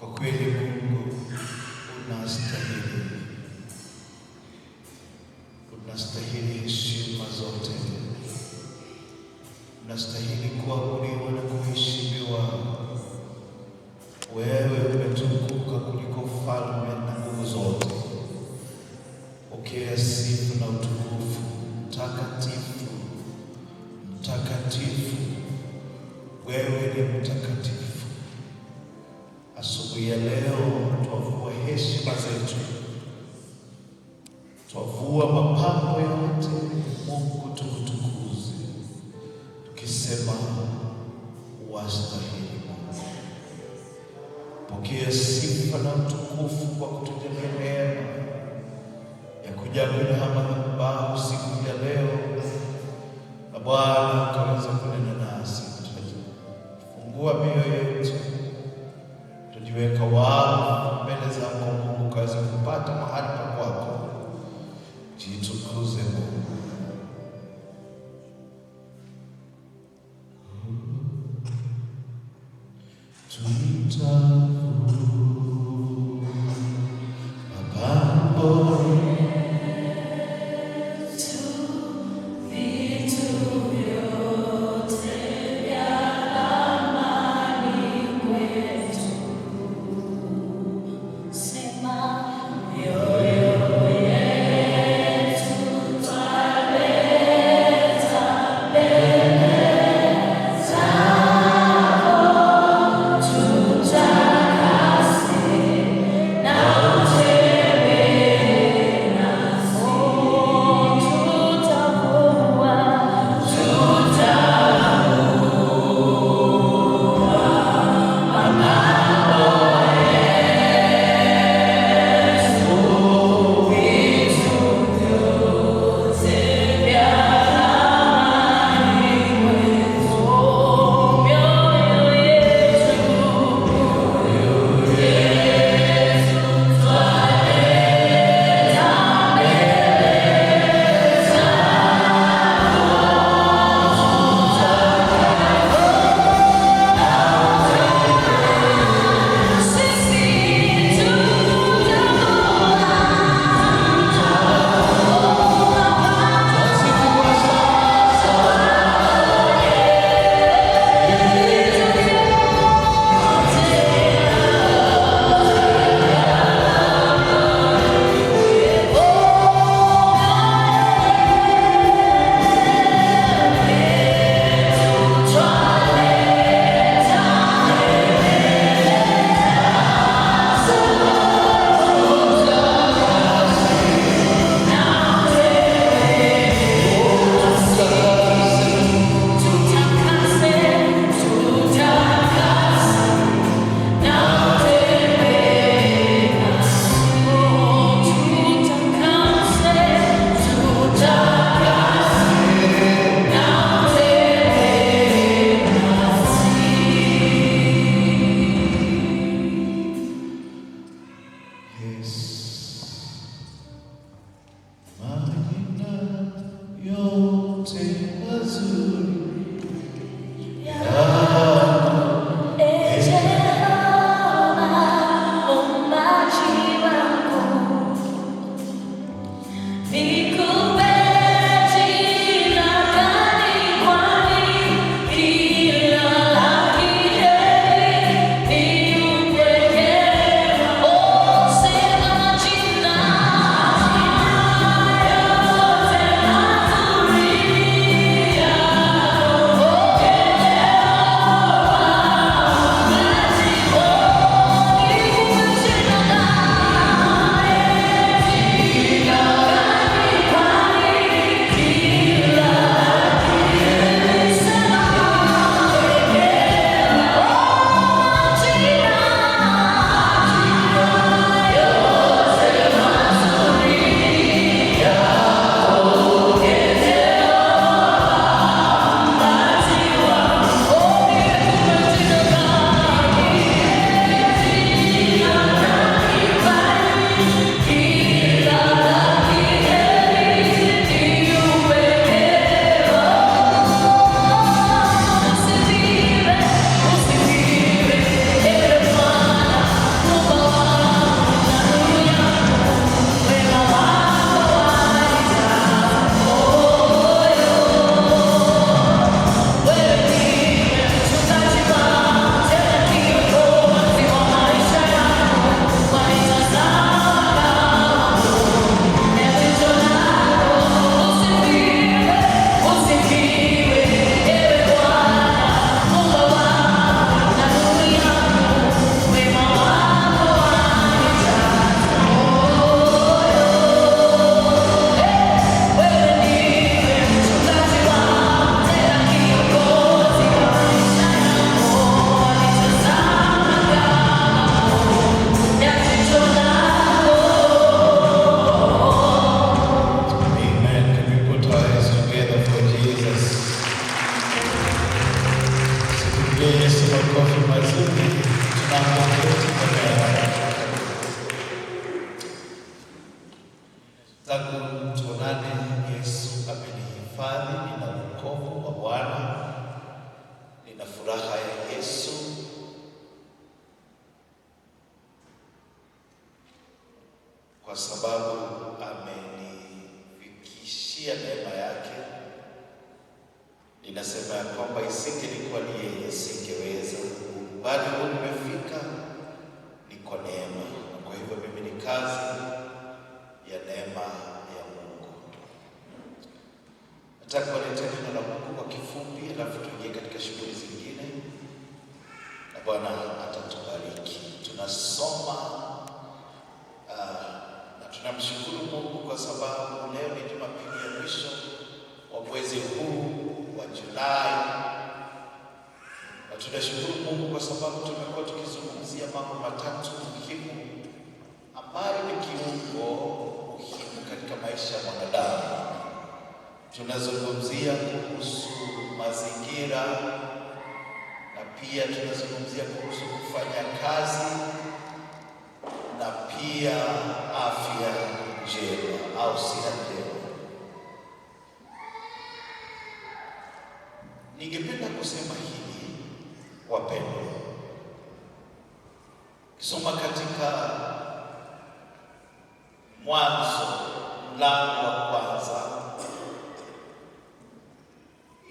Kwa kweli Mungu unastahili, unastahili heshima zote, unastahili kuabudiwa na kuheshimiwa. Wewe umetukuka kuliko falme na nguvu zote. Pokea sifa na utukufu. Mtakatifu, mtakatifu, wewe ni mtakatifu. Asubuhi ya leo twavua heshima zetu, twavua mapambo yote. Mungu tukutukuze, tukisema wastahili. Mungu, pokea sifa na utukufu kwa kutujalia neema ya kuja kwenye madhabahu siku ya leo, na Bwana ukaweza kunena nasi. Fungua mioyo yetu, tujiweka wazi mbele zako Mungu, kaweza kupata mahali pa kwako. Jitukuze Mungu. kwa sababu amenifikishia neema yake. Ninasema ya kwamba isingelikuwa ni yeye, singeweza, bali nimefika ni kwa neema. Kwa hivyo mimi ni kazi ya neema ya Mungu. Nataka kuleta neno la Mungu kwa kifupi, alafu tuingie katika shughuli zingine na Bwana atatubariki. Tunasoma na tunamshukuru Mungu kwa sababu leo ni Jumapili ya mwisho wa mwezi huu wa Julai, na tunashukuru Mungu kwa sababu tumekuwa tukizungumzia mambo matatu muhimu ambayo ni kiungo muhimu katika maisha ya mwanadamu. Tunazungumzia kuhusu mazingira na pia tunazungumzia kuhusu kufanya kazi na pia afya njema au siha njema. Ningependa kusema hili wapendwa, kisoma katika Mwanzo mlango wa kwanza,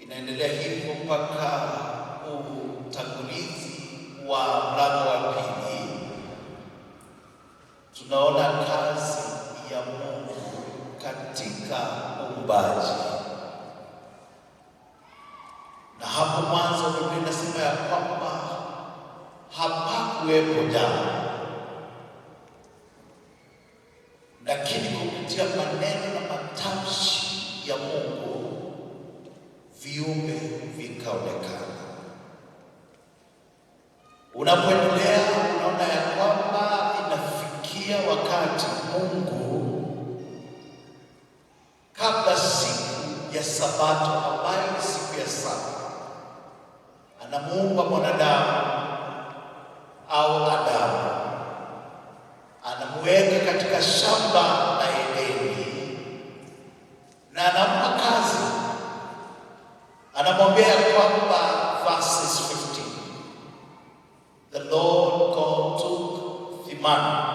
inaendelea hivyo mpaka utangulizi wa mlango wa pili. Tunaona kazi ya Mungu katika uumbaji, na hapo mwanzo Biblia inasema ya kwamba hapakuwepo jambo, lakini kupitia maneno na matamshi ya Mungu viumbe vikaonekana. Unapoendelea unaona ya kwamba inafikia wakati Mungu, kabla siku ya Sabato ambayo ni siku ya saba, anamuumba mwanadamu au Adamu, anamuweka katika shamba la Edeni na anampa kazi. Anamwambia kwamba verses 15, the Lord God took the man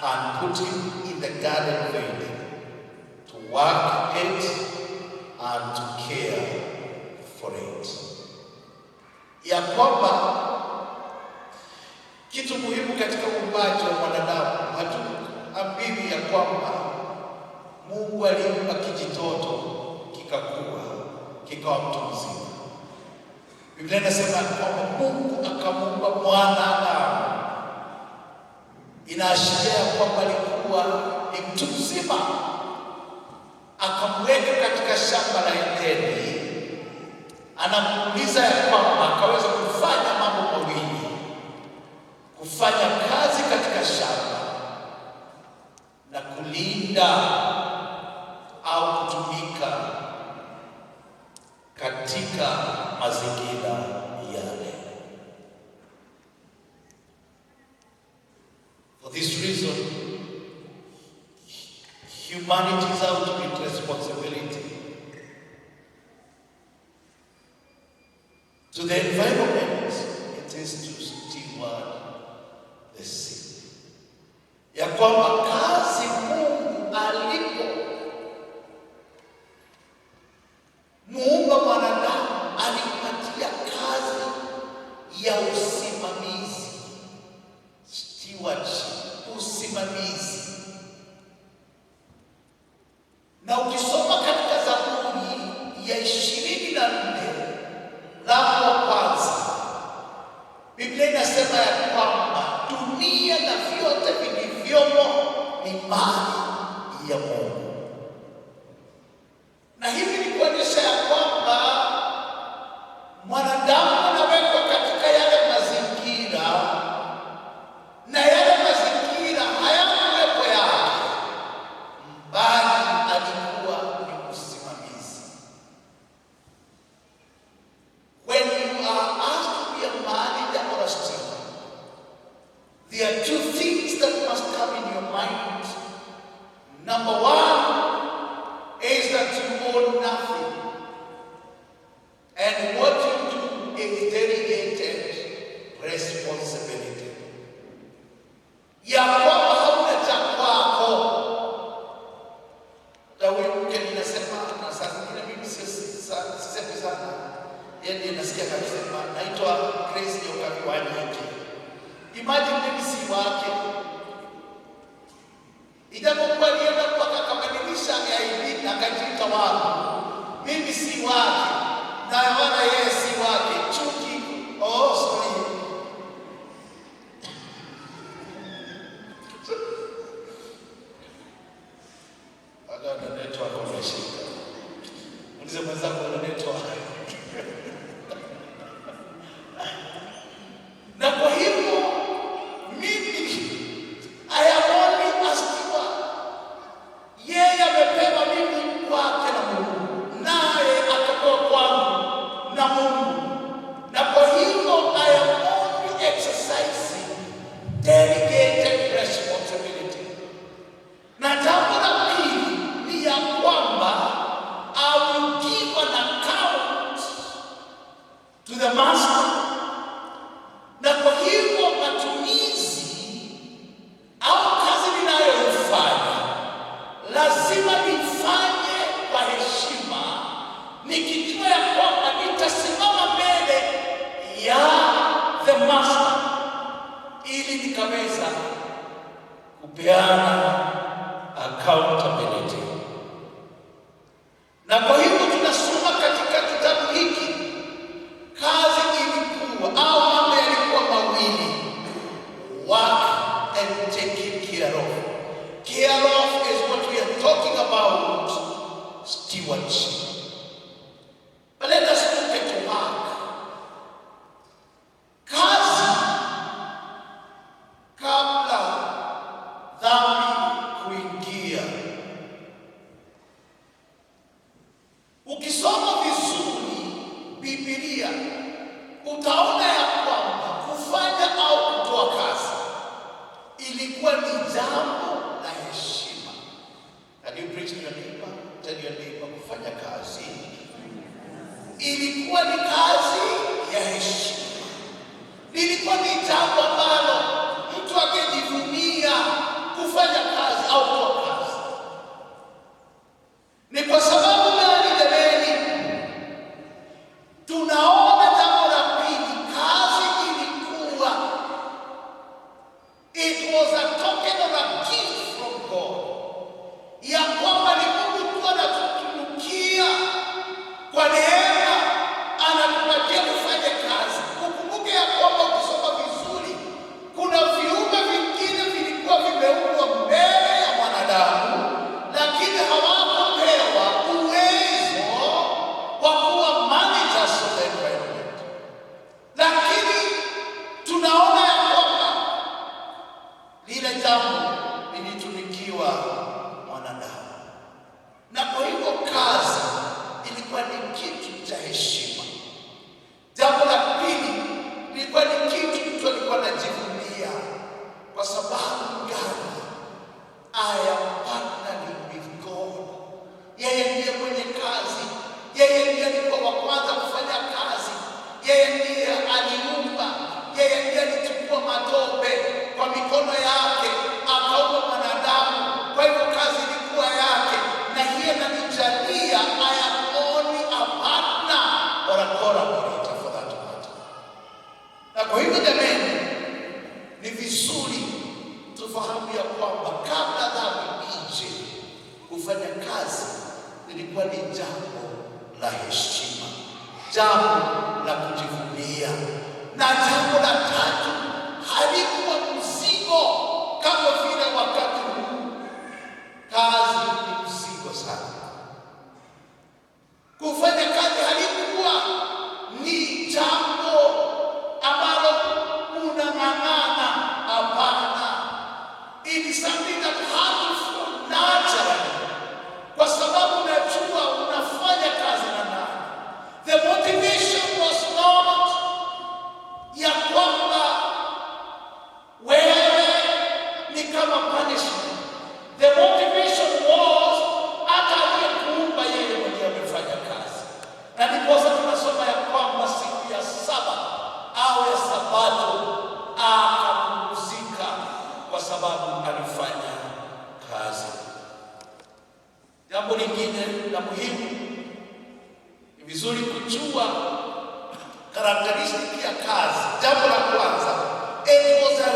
and put him in the garden of Eden to work it and to care for it. Ya kwamba kitu muhimu katika uumbaji wa mwanadamu, hatuambiwi ya kwamba Mungu alimpa kijitoto kikakua kikawa mtu mzima. Biblia inasema kwamba Mungu akamuumba mwanadamu, inaashiria kwamba alikuwa ni mtu mzima. Akamweka katika shamba la Edeni, anamuuliza ya kwamba akaweza kufanya mambo mawili: kufanya kazi katika shamba na kulinda au kutumika katika mazingira yale. For this reason, humanity's ultimate responsibility to the environment, it is to steward the sea. Ya kwamba kazi Mungu alipo muumba mwanadamu, alimpatia kazi ya usimamizi, stewardship, usimamizi. Na ukisoma katika Zaburi ya 24 mlango wa kwanza, Biblia inasema ya kwamba dunia na vyote vilivyomo ni mali ya Mungu. Na hivi ni kuonyesha ya kwamba mwanadamu anawekwa katika yale mazingira, na yale mazingira hayakuwepo yake, bali alikuwa ni usimamizi. When you are asked to be a manager or a steward, there are two things that must come in your mind. Number one is that you own nothing, and what you do is delegated responsibility. Ya kwamba hauna cha kwako, Imagine mimi si wake. Ijapokuwa alienda mpaka akabadilisha ID akajiita wangu. Mimi si wake. Na wala yeye si wake. Chuki. Oh, sorry. Aga neto wako umeshika. Ulize mwenzako na neto wako. Na kwa hivyo mimi I am only a steward. Yeye amepewa mimi kwake na Mungu, naye atakuwa kwangu na Mungu. Na kwa hivyo I am only exercising delegated responsibility. Na jambo la pili ni ya kwamba I will give an account to the master. Na kwa hivyo matumizi au kazi ninayoifanya lazima nifanye kwa heshima, nikijua ya kwamba nitasimama mbele ya the master ili nikaweza kupeana accountability. Na kwa hivyo tunasoma katika kitabu hiki kazi ilikuwa au mambo yalikuwa mawili: work and taking care of. Care of is what we are talking about, stewardship. But let us look at work. Kazi kabla dhambi kuingia. Ukisoma vizuri Biblia utaona ya kwamba kufanya au kutoa kazi ilikuwa ni jambo la heshima. Can you preach to your neighbor? Tell your neighbor, kufanya kazi ilikuwa ni kazi ya heshima. Ilikuwa ni jambo ambalo mtu angejivunia kufanya kazi au kutoa kazi. Ni kwa sababu gani jamani? Tunaona jambo la pili, kazi ilikuwa, it was a token of a gift from God, ya kwamba ni Mungu tu anatutunukia kwa neema, anatupatia kufanya kazi. Ukumbuke ya kwamba ukisoma vizuri, kuna viumbe vingine vilikuwa vimeumbwa mbele ya mwanadamu, lakini hawakupewa uwezo wa kuwa managers of the environment. Lakini tunaona ya kwamba lile jambo lilitumikiwa mwanadamu. Na kwa hivyo kazi ilikuwa ni kitu cha heshima. Jambo la pili lilikuwa ni kitu mtu alikuwa anajivunia. Kwa sababu gani? I am partnering with God. Yeye ndiye mwenye kazi. Yeye ndiye alikuwa wa kwanza kufanya kazi. Yeye ndiye aliumba. Yeye ndiye alichukua matope kwa mikono yake akaumba mwanadamu. Kwa hivyo kazi ilikuwa yake, na hiyo inanijalia I am only a partner or a collaborator for that matter. Na kwa hivyo jamani, ni vizuri tufahamu ya kwamba kabla dhambi ije, kufanya kazi ilikuwa ni jambo la heshima, jambo la kujivunia. Na jambo la tatu, halikuwa mzigo kama vile wakati huu. Kazi ni mzigo sana. Kufanya kazi halikuwa ni jambo ambalo unang'ang'ana. Hapana. It is something that has to flow naturally. Kwa sababu unajua unafanya kazi na nani. The motivation was not ya kwamba wewe ni kama punishment. The motivation was hata aliyekuumba yeye mwenyewe amefanya kazi. Na ndiposa tunasoma ya kwamba siku ya saba au ya Sabato akapumzika kwa sababu alifanya kazi. Jambo lingine la muhimu, ni vizuri kujua karakteristiki ya kazi. Jambo la kwanza, it was a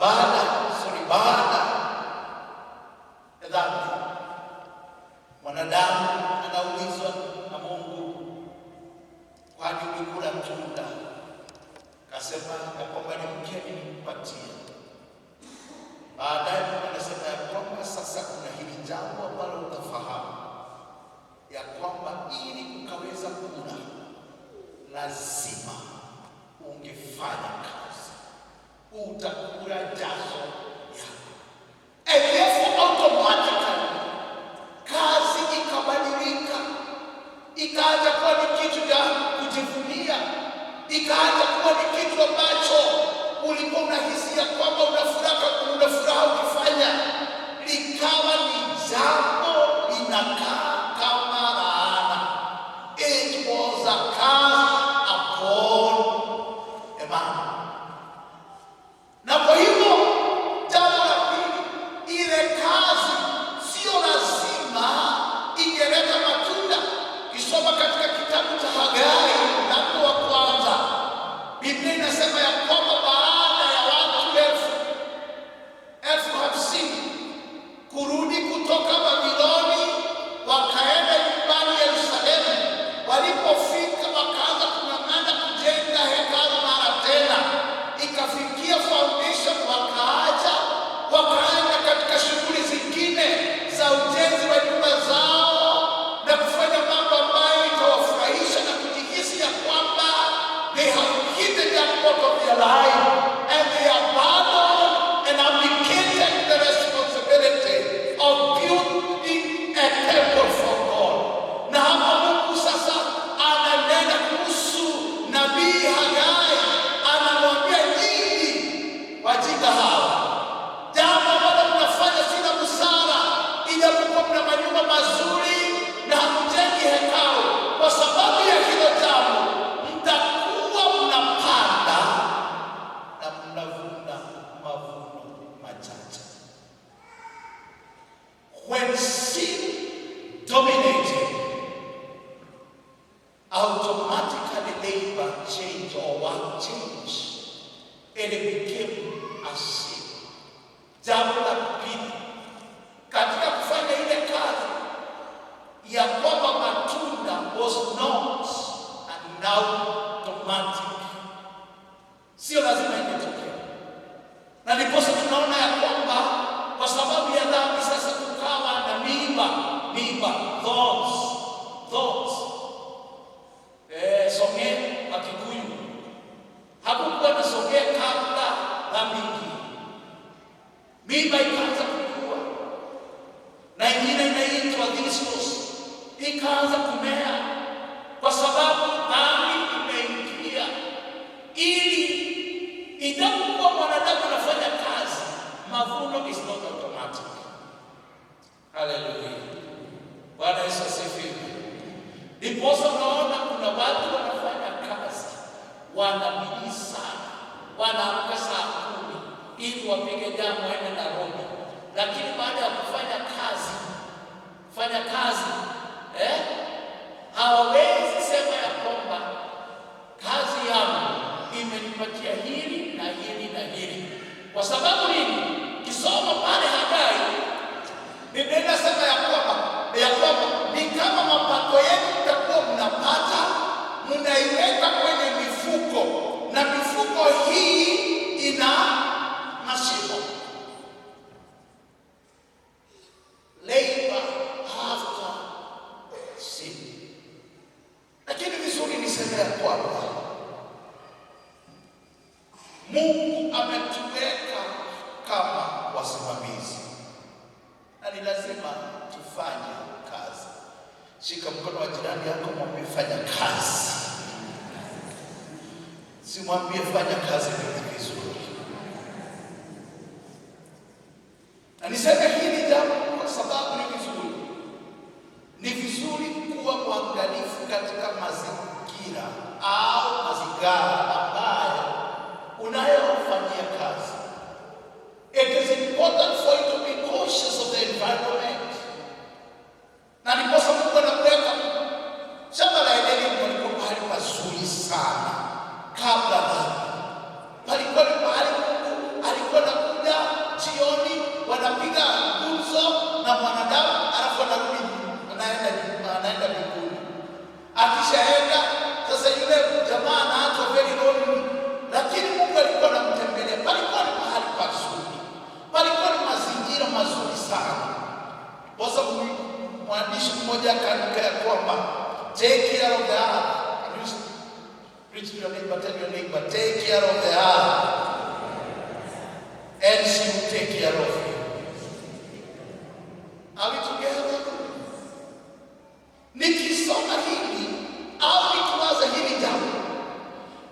baada ya dhambi, mwanadamu anaulizwa na Mungu, kwani ulikula tunda? Akasema ya kwamba ni mke nilimpatia. Baadaye Mungu anasema ya kwamba sasa kuna hili jambo ambalo utafahamu, ya kwamba ili ukaweza kula lazima ungefanya kazi, utakula jasho yako. And therefore automatically kazi ikabadilika, ikaanza kuwa ni kitu cha kujivunia, ikaanza kuwa ni kitu ambacho ulikuwa unahisia kwamba una furaha ukifanya, likawa ni jambo linakaa kama laana. It was a curse upon a man. Na kwa hivyo jambo la pili, ile kazi sio lazima ingeleta matunda. Kisoma katika kitabu cha Hagai mlango wa kwanza, Biblia inasema ya kwamba baada ya watu elfu 50 kurudi kutoka Babiloni, wakaenda nyumbani Yerusalemu. Walipofika wakaanza kung'ang'ana kujenga hekalu mara tena, ikafikia foundation, wakaenda katika shughuli zingine za ujenzi wa nyumba zao na kufanya mambo ambayo itawafurahisha na kujihisi ya kwamba they have hit the jackpot of their life, and they abandoned and abdicated the responsibility of building a temple for God. Na hapa Mungu sasa ananena kuhusu nabii Hagai, anamwambia nyinyi wajinga hawa, jambo ambalo mnafanya sina busara, ijapokuwa mna manyumba mazuri na hamjengi hekalu. Kwa sababu ya hilo jambo mtakuwa mnapanda na mnavuna mavuno machache. When sin dominated, automatically labor change or work change, and it became a sin. Jambo la pili katika kufanya ile kazi ya kwamba matunda was not an automatic, sio lazima ingetokea. Na ndiposa tunaona ya kwamba kwa sababu ya dhambi sasa kukawa na miba, thorns. Songea kwa Kikuyu hakukuwa na songea kabla dhambi hii. Miba ikaanza kukua na ingine inaitwa thistles ikaanza kumea, kwa sababu dhambi imeingia. Ili ijapokuwa mwanadamu anafanya kazi, mavuno is not automatic. Hallelujah. Bwana Yesu asifiwe. Ndiposa unaona kuna watu wanafanya kazi, wanabidii sana, wanaamka saa 10 ili wapige damu waende Nairobi, lakini baada ya kufanya kazi hawawezi sema ya kwamba kazi yangu imenipatia hili na hili na hili. Kwa sababu nini? Kisoma pale Hagai, Biblia inasema ya kwamba ni kama mapato yenu mtakuwa mnapata, mnaiweka kwenye mifuko, na mifuko hii ina mashimo. Labor after sin. Lakini vizuri niseme ya kwamba Mungu ametuweka kama wasimamizi, na ni lazima tufanye kazi. Shika mkono wa jirani yako, mwambie fanya kazi. Simwambie fanya kazi vizuri. Na niseme hili jambo kwa sababu ni vizuri kuwa mwangalifu katika mazingira au mazingara ambayo unayofanyia kazi. It is important for you to be cautious of the environment. Na ndiposa Mungu anakuweka shamba la Edeni palikuwa mahali pazuri sana kabla dhambi. Palikuwa ni mahali Mungu alikuwa na wanapiga gumzo na mwanadamu, alafu anarudi anaenda mbinguni. Akishaenda sasa, yule jamaa anaachwa very lonely, lakini Mungu alikuwa anamtembelea. Palikuwa ni mahali pazuri, palikuwa ni mazingira mazuri sana. Kwa sababu mwandishi mmoja akaandika ya kwamba take care of the earth. Preach to your neighbor, tell your neighbor, take care of the earth, and she will take care of you. Are we together? Nikisoma hili au nikiwaza hili jambo,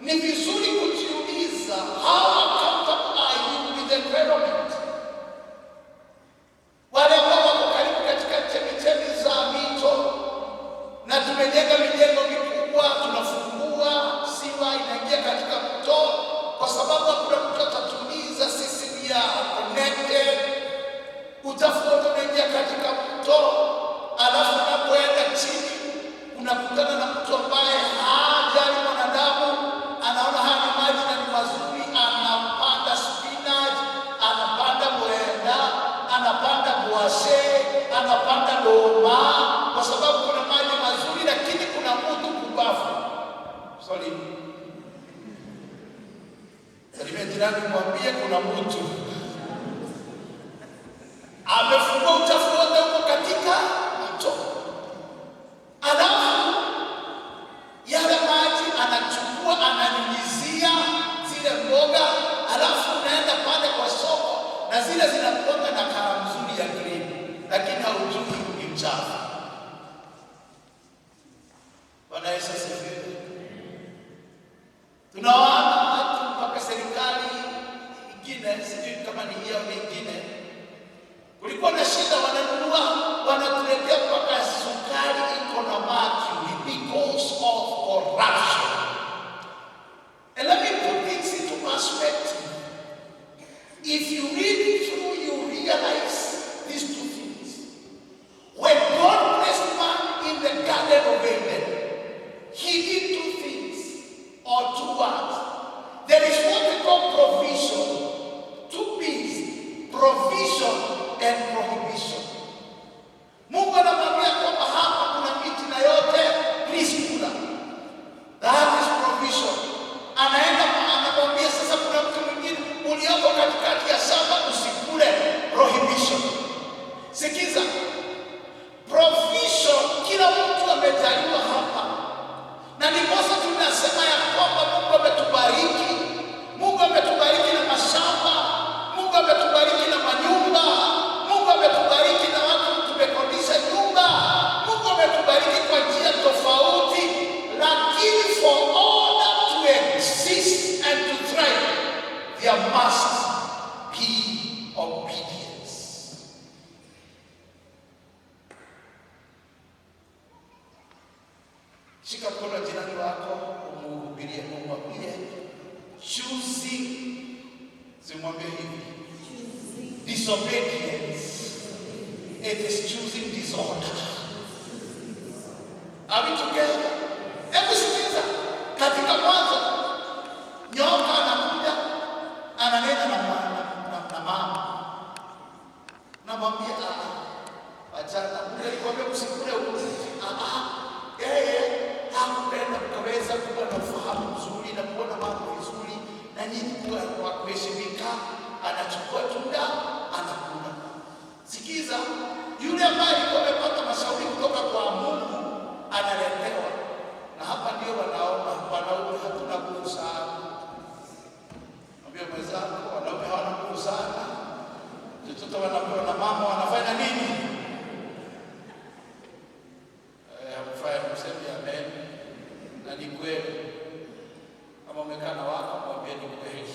ni vizuri kujiuliza, how accountable are you with the environment? Wale ambao wako karibu katika chemichemi za mito, na tumejenga mijengo mikubwa, tunafungua siwa inaingia katika mto, kwa sababu hakuna mtu atatuliza. Sisi we are connected. Utafuta unaingia katika mto, alafu unapoenda chini unakutana na mtu ambaye hajali mwanadamu, anaona haya ni maji na ni mazuri, anapanda spinach, anapanda mwenda, anapanda bwashe, anapanda doma, kwa sababu kuna maji mazuri, lakini kuna mtu kubafu. Sorry. Salimia jirani, mwambie kuna mtu amefungua uchafu wote huko katika mto. Alafu yale maji anachukua, ananyunyizia zile mboga, alafu unaenda pale kwa soko na zile zinakuwa na kala nzuri ya green, lakini haujui ni uchafu. Bwana Yesu asifiwe. Tunaona watu mpaka serikali ingine, sijui kama ni hiyo au nyingine, kulikuwa na shida, wanatuletea mpaka sukari iko na mercury because of corruption. And let me put things into perspective. If you read it through, you realize these two things. When God placed man in the Garden of Eden, He did two things, or two words. There is what we call provision. Two things: provision and prohibition. Mungu anamwambia kwamba hapa kuna miti na yote please kula. That is provision. Anaenda anamwambia sasa kuna mtu mwingine ulioko katikati ya shamba usikule, prohibition. Sikiza. Provision, kila mtu amejaliwa hapa. Na ndiposa tunasema ya kwamba Mungu ametubariki. Mungu ametubariki na mashamba. Mungu ametubariki na manyumba. Mungu ametubariki na watu tumekodisha nyumba. Mungu ametubariki kwa njia tofauti, lakini for order to exist and to thrive, there must be obedience. Shika mkono jirani wako, umhubirie, umwambie choosing, simwambie hivi, disobedience, it is choosing disorder. Are we together? Hebu sikiza, katika Mwanzo nyoka anakuja, ananena na mama, namwambia achana, Mungu alikwambia usikule huko. Yeye hakupenda mkaweza kuwa na ufahamu mzuri na kuona mambo vizuri na nyinyi kuwa wa kuheshimika. Anachukua tunda anakula. Sikiza, yule ambaye alikuwa amepata mashauri kutoka kwa Mungu analetewa. Na hapa ndio wanaona wanaume hatuna nguvu sana. Mwambie mwenzako, wanaume hawana nguvu sana. Mtoto wanapewa na mama wanafanya nini? Msemi amen. Na ni kweli. Kama umekaa na wako, mwambie ni kweli.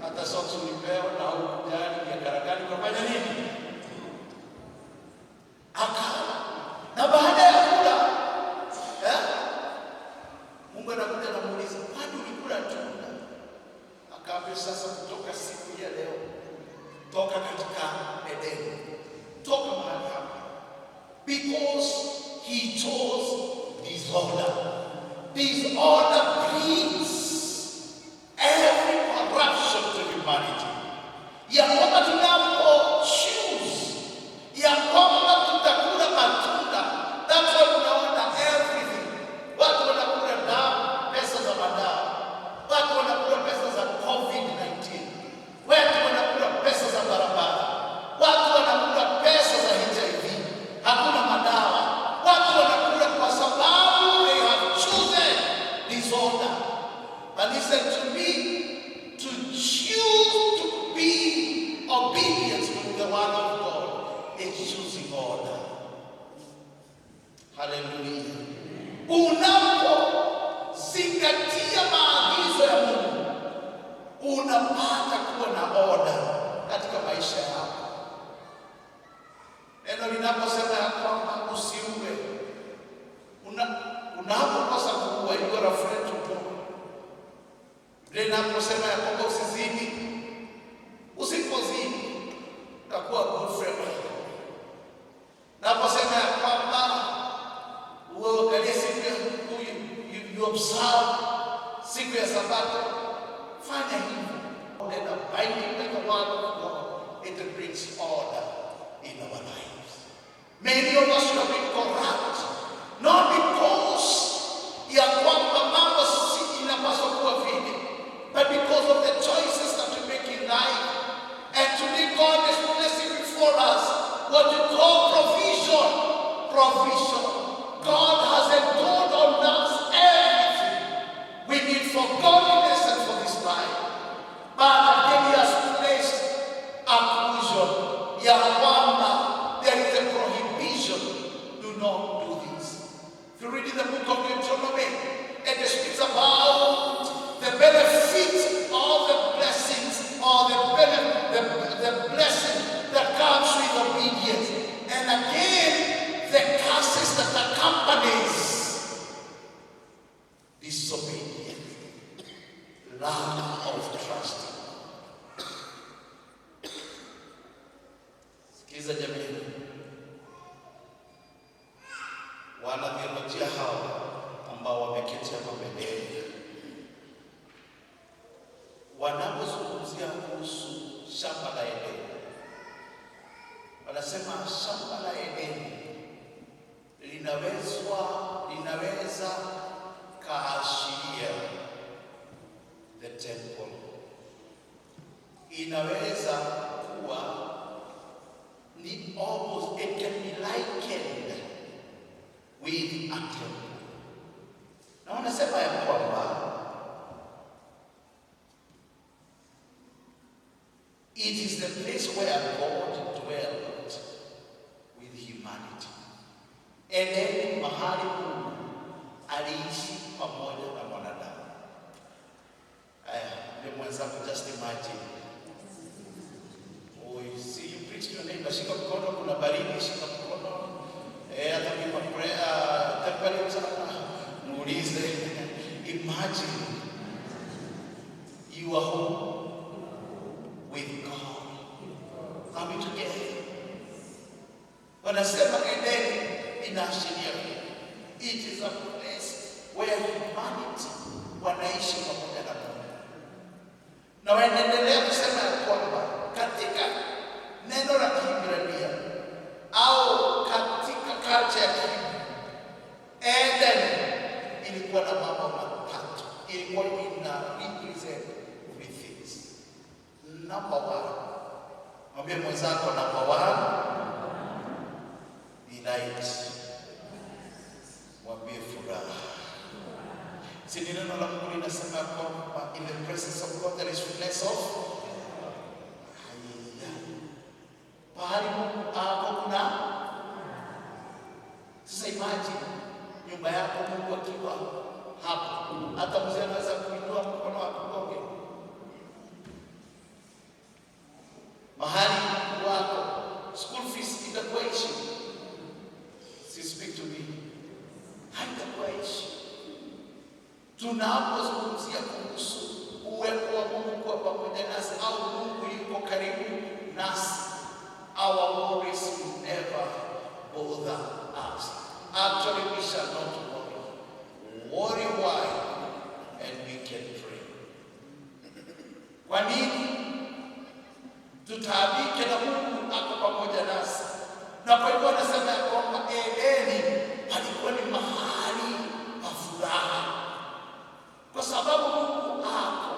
Hata sote ulipewa na hukujali ya karakani kufanya nini? Akala. Na baada ya kula, Mungu anakuja na muuliza, "Kwani ulikula tunda?" Akaambia, "Sasa kutoka siku ya leo, toka katika Edeni. Toka mahali hapa." Because he chose disorder. Disorder brings every corruption to humanity. Ya kwamba tunapo word of God, it brings order in our lives. Many of us have been corrupt, not because ya kwamba mambo si inapaswa kuwa vile, but because of the choices that we make in life. And today God is placing before us what we call provision. Provision. God has endowed on us everything we need for godliness and for this life. But again He has placed a provision. Ya kwamba there is a prohibition. Do not do this. If you read in the book of Deuteronomy, it speaks about the benefits of the blessings, or the blessing that comes with obedience. And again, the curses that accompanies disobedience, lack of trust. Sikiza jamii, wanatheolojia hawa ambao wameketi hapa mbele, wanapozungumzia kuhusu shamba la Edeni, wanasema shamba la Edeni linaweza kaashiria the temple. Inaweza kuwa ni almost, it can be likened with a temple. Na wanasema ya kwamba it is the place where God dwelt with humanity. Edeni, mahali Mungu aliishi pamoja na mwanadamu. Ndio mwenzako, just imagine. Oh, you see, you preach to your neighbor, shika mkono, kuna baridi, shika mkono. Hata kama prayer, tafadhali sana, muulize. Imagine you are home with God, coming together. Wanasema Edeni inaashiria, it is a place where humanity wanaishi pamoja na Mungu. Na wanaendelea kusema ya kwamba katika neno la Kiebrania au katika culture ya Kiebrania, Eden ilikuwa na mambo matatu. Ilikuwa ina represent three things. Number one, mwambie mwenzako, number one ni light. Mwambie furaha. Si neno la Mungu linasema kwamba in the presence of God there is fullness of pahali Mungu ako kuna. Sasa imagine nyumba yako Mungu akiwa hapo, hata mzee anaweza kuinua mkono akugonge. Mahali Mungu wako, school fees itakuwa issue. Speak to me. Haitakuwa issue. Tunapozungumzia kuhusu uwepo wa Mungu kwa pamoja nasi, au Mungu yuko karibu nasi, our worries will never bother us. Actually, we shall not worry. Worry why? And we can pray. Kwa nini tutaabike na Mungu ako pamoja nasi? Na kwa hivyo anasema ya kwamba Edeni halikuwa ni mahali pa furaha, kwa sababu Mungu ako.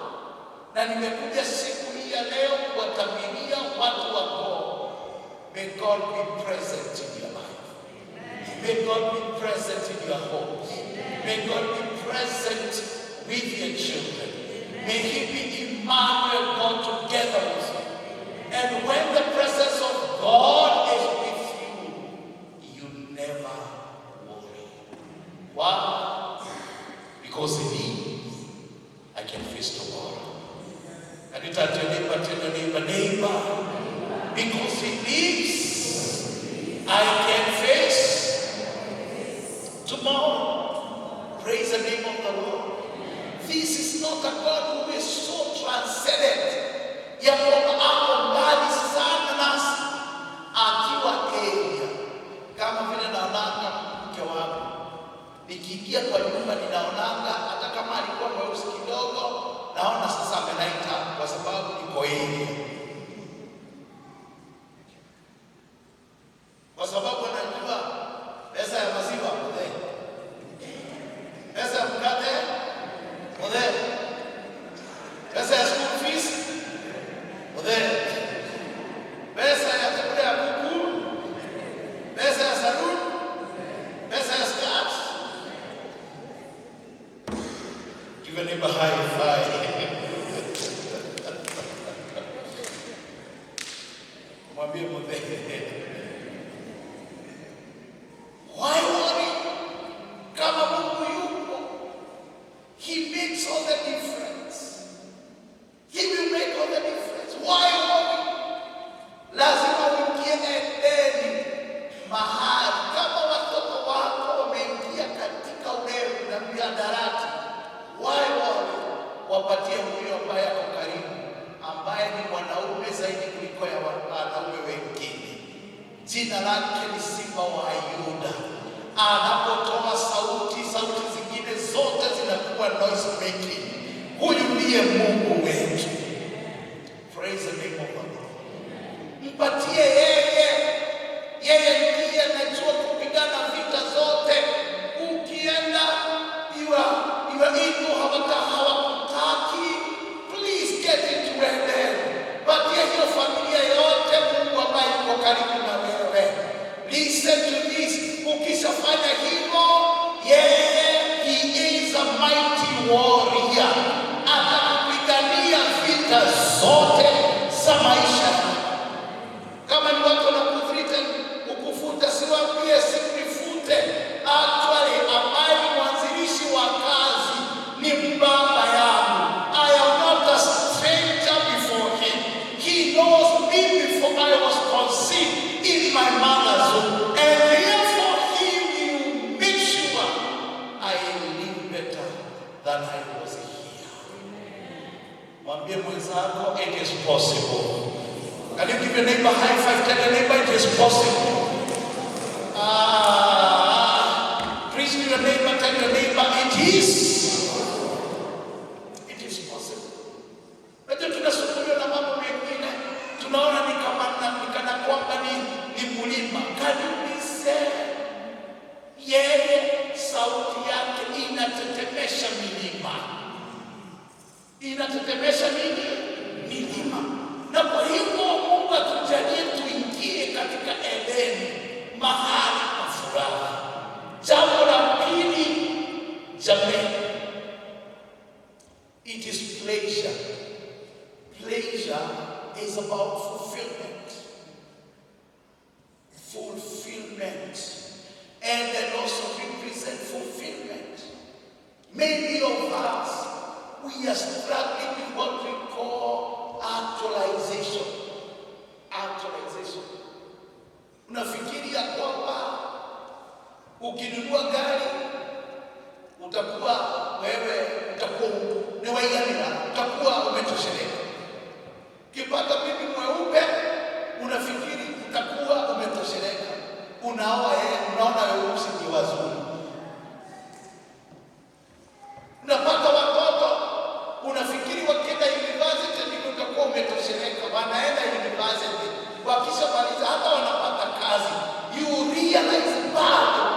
Na nimekuja siku hii ya leo kuwataminia watu wa God. May God be present in your life. May God be present in your homes. May God be present with your children. May He be Emmanuel, God together with you. And when the presence of God is with you, you never worry. Why? Because He lives, I can face tomorrow. And you tell your neighbor, because He lives, I can face tomorrow. Praise the name of the Lord. This is not a God who is so transcendent, ya kwamba ako mbali sana nasi, akiwa area. Kama vile naonanga mke wangu, nikiingia kwa nyumba ninaonanga, hata kama alikuwa mweusi kidogo, naona sasa amenaita kwa sababu niko area. Mwambie mzee, why worry? Kama Mungu yupo, he makes all the difference. He will make all the difference. Why worry? Lazima uingie Edeni, mahali kama watoto wako wameingia katika ulevi na mihadarati. Why worry? Wapatie huyo ambaye ako karibu, ambaye ni mwanaume zaidi kuliko ya wanaume wengine. Jina lake ni Simba wa Yuda. Anapotoa sauti zingine zote zinakuwa noise making. Huyu ndiye Mungu wetu. Praise the name of the Lord. Mpatie yeye ndiye anajua kupigana vita zote. Ukienda iwa inu hawakutaki, please get into Eden. Patia hiyo familia yote Mungu ambaye yuko karibu na wewe. Listen to this. Ukishafanya hivyo, he is a mighty warrior. Atakupigania vita zote za maisha. Kama ni watu wanakufuta, ukufuta, siwaambie sikunifute. Actually, ambaye ni mwanzilishi wa kazi ni baba yangu. I am not a stranger before him. He knows me before I was conceived in my mother's womb. And therefore he will make sure I live better than I was here. Mwambie mwenzako, it is possible. Can you give your neighbor a high five? Tell your neighbor it is possible. Please give your neighbor, tell your neighbor it is possible. Najua tunasumbuliwa na mambo mengine, tunaona ni kana kwamba ni mulima. Kanisa, yeye sauti yake inatetemesha milima. Inatetemesha nini? Milima. Na kwa hivyo Mungu atujalie tuingie katika Edeni, mahali pa furaha. Jambo la pili, jamani, it is pleasure. Pleasure is about fulfillment. Fulfillment. And it also represents fulfillment. Many of us, we are struggling with what we call actualization. Actualization. Unafikiria kwamba ukinunua gari utakuwa umetosheleka. Ukipata bibi mweupe unafikiri utakuwa umetosheleka. Unaona weusi ni wazuri. Unapata watoto unafikiri wakienda university ndio utakuwa umetosheleka. Wanaenda university, wakishamaliza hata wanapata kazi, you realize bado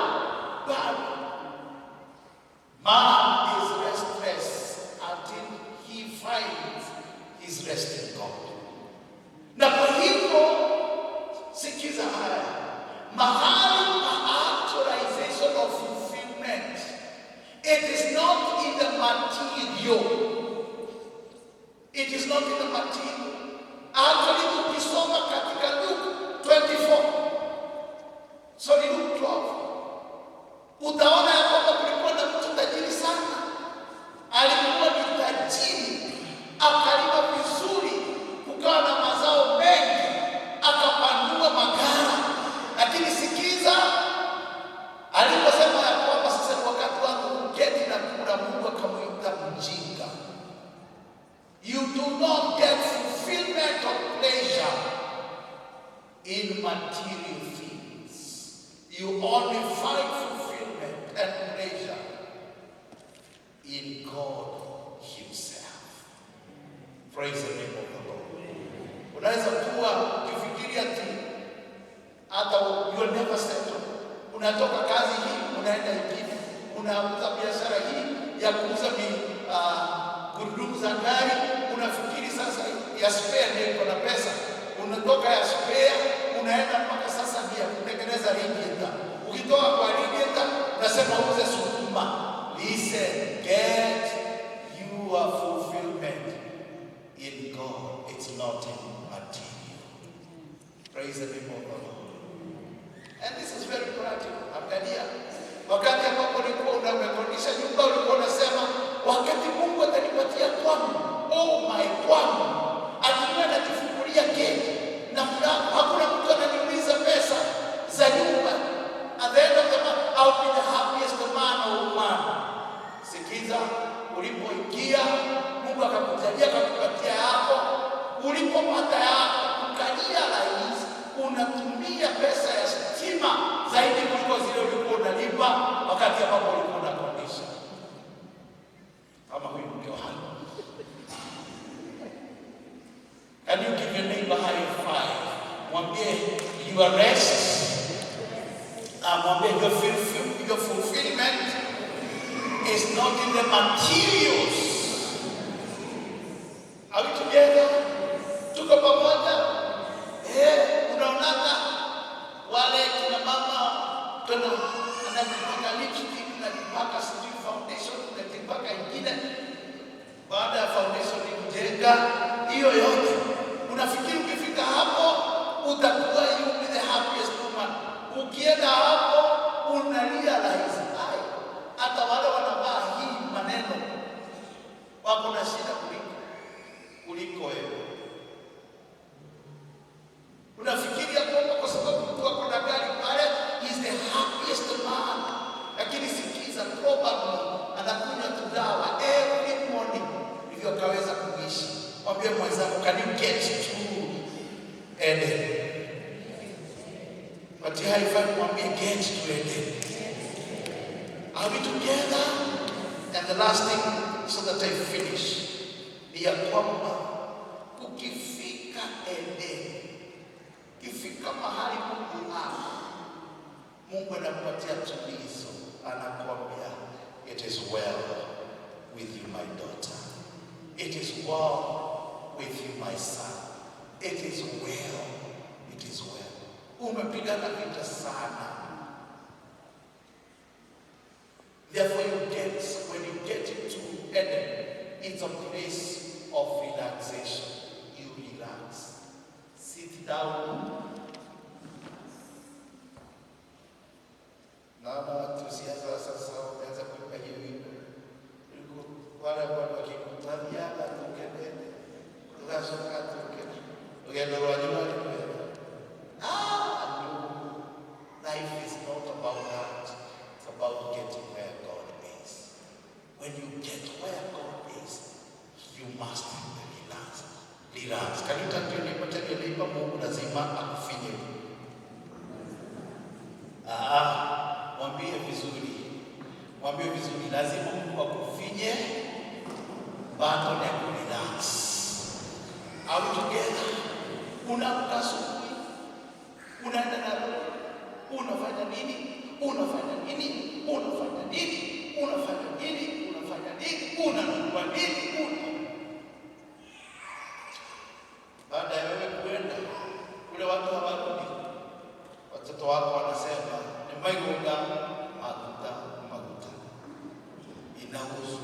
man is restless until he finds his rest in God. Na kwa hivyo sikiza haya, mahali pa actualization of fulfillment, it is not in the material. It is not in the material. Actually, ukisoma katika Luke 24, sorry, Luke 12, utaona ya kwamba kulikuwa na mtu tajiri sana. Alikuwa ni tajiri, akalima vizuri, kukawa na mazao mengi, akapandua magara. Lakini sikiza, aliposema ya kwamba sasa ni wakati wangu kuketi na kula, Mungu akamuita mjinga. You do not get fulfillment of pleasure in material things. You only find fulfillment and pleasure in God Himself. Praise the name of the Lord. Unaweza kuwa ukifikiria tu hata you will never settle. Unatoka kazi hii unaenda ingine, unauza biashara hii ya kuuza gurudumu za gari, unafikiri sasa ya spare ndio iko na pesa. Unatoka ya spare unaenda mpaka sasa ya kutengeneza radiator. Ukitoka kwa radiator unasema uze sukuma. Listen, get your fulfillment in God. It's not in material. Praise the name of the Lord. And this is very practical. Angalia, wakati ambapo ulikuwa unakodisha nyumba, ulikuwa unasema wakati Mungu atanipatia kwangu, oh my kwangu, akiwa anajifungulia keki na furaha, hakuna mtu ananiuliza pesa za nyumba. At the end of the month, I'll be the happiest man or woman. Sikiza, ulipoingia Mungu akakujalia akakupatia yako, ulipopata yako ukalia rais, unatumia pesa ya stima zaidi kuliko zile ulikuwa unalipa wakati ambapo ulikuwa unakodisha. Kama huyu mke wangu. Can you give your neighbor high five? Mwambie your rest. Mwambie your fulfillment is not in the materials. Are we together? Tuko pamoja? Unaonana wale kina mama tuna anajipaka lipstick, anajipaka sijui foundation, anajipaka ingine. Baada ya foundation ni kujenga hiyo yote. Unafikiri ukifika hapo utakuwa you be the happiest woman. Ukienda hapo unalia rahisi. Hata wale wanavaa hii maneno wako na shida kuliko wewe. Unafikiria kwamba kwa sababu mtu ako na gari pale is the happiest man. Lakini sikiza, probably anakunywa tu dawa every morning hivyo kaweza kuishi. Mwambie mwenzako, can you get to Eden? But high five, mwambie get to Eden. Are we together? And the last thing, so that I finish, ni ya kwamba ukifika Eden, ukifika mahali Mungu hapo, Mungu anakupatia tulizo, anakuambia it is well with you my daughter, it is well with you my son, it is well, it is well. Umepigana vita sana. Therefore, when you get into Eden, it's a place of relaxation. You relax. Sit down. Naona tusianza sasa uanze kuimba hiyo wimbo. Wale wakikutania atukende. Tukashoka tukende. Ugendo wajua ni life is not about that. It's about getting where God is. When you get where God is, you must relax. Relax. Can you tell your neighbor, Mungu lazima akufinye? Mwambie vizuri. Mwambie vizuri, lazima Mungu akufinye, baada ya relax. Are we together? Unaamka asubuhi, unaenda na unafanya nini? Unafanya nini? Unafanya nini? Unafanya nini? Unafanya nini? Unanunua nini? Baada ya wewe kwenda kule, watu hawarudi. Watoto wako wanasema ni maigoga maguta inahusu.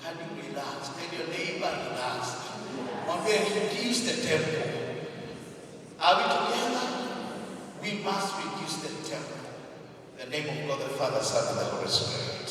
Can you relax? Tell your neighbor relax. Mwambie reduce the tempo. Are we together? We must reduce the tempo. In the name of God the Father, Son, and the Holy Spirit.